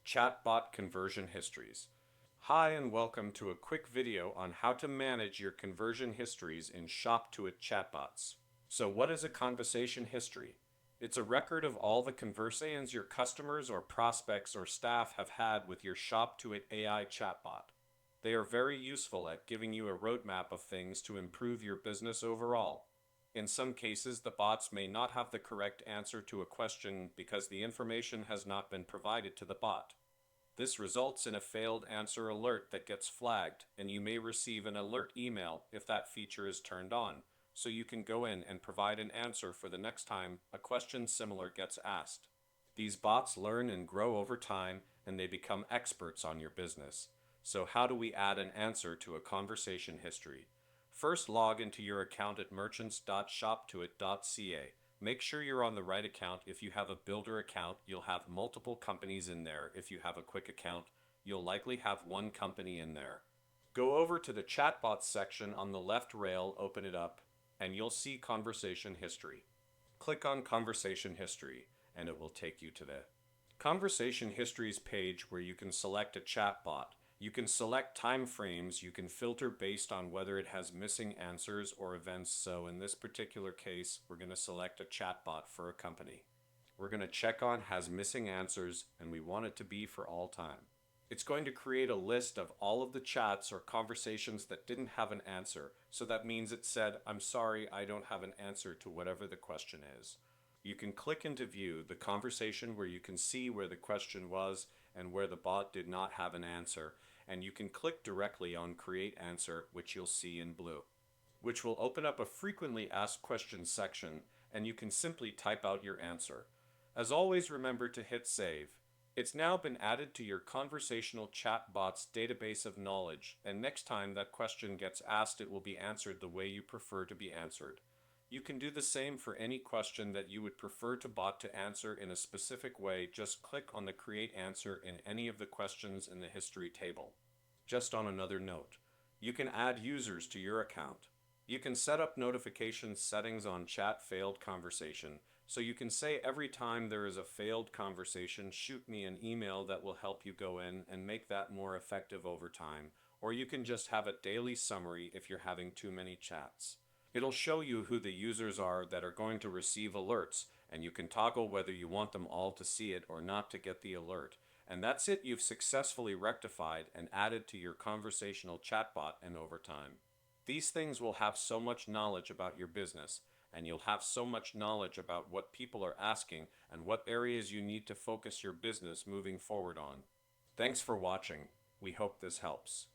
ChatBot Conversion Histories. Hi and welcome to a quick video on how to manage your conversion histories in Shoptoit ChatBots. So what is a conversation history? It's a record of all the conversations your customers or prospects or staff have had with your Shoptoit AI chatbot. They are very useful at giving you a roadmap of things to improve your business overall. In some cases, the bots may not have the correct answer to a question because the information has not been provided to the bot. This results in a failed answer alert that gets flagged, and you may receive an alert email if that feature is turned on, so you can go in and provide an answer for the next time a question similar gets asked. These bots learn and grow over time, and they become experts on your business. So how do we add an answer to a conversation history? First, log into your account at merchants.shoptoit.ca. Make sure you're on the right account. If you have a builder account, you'll have multiple companies in there. If you have a quick account, you'll likely have one company in there. Go over to the chatbots section on the left rail, open it up, and you'll see conversation history. Click on conversation history, and it will take you to the conversation histories page where you can select a chatbot. You can select time frames, you can filter based on whether it has missing answers or events. So in this particular case, we're going to select a chatbot for a company. We're going to check on has missing answers, and we want it to be for all time. It's going to create a list of all of the chats or conversations that didn't have an answer. So that means it said, I'm sorry, I don't have an answer to whatever the question is. You can click into view the conversation where you can see where the question was and where the bot did not have an answer, and you can click directly on create answer, which you'll see in blue, which will open up a frequently asked questions section, and you can simply type out your answer. As always, remember to hit save. It's now been added to your conversational chatbot's database of knowledge, and next time that question gets asked, it will be answered the way you prefer to be answered. You can do the same for any question that you would prefer to bot to answer in a specific way. Just click on the create answer in any of the questions in the history table. Just on another note, you can add users to your account. You can set up notification settings on chat failed conversation, so you can say every time there is a failed conversation, shoot me an email that will help you go in and make that more effective over time, or you can just have a daily summary if you're having too many chats. It'll show you who the users are that are going to receive alerts, and you can toggle whether you want them all to see it or not to get the alert. And that's it, you've successfully rectified and added to your conversational chatbot and over time. These things will have so much knowledge about your business, and you'll have so much knowledge about what people are asking and what areas you need to focus your business moving forward on. Thanks for watching. We hope this helps.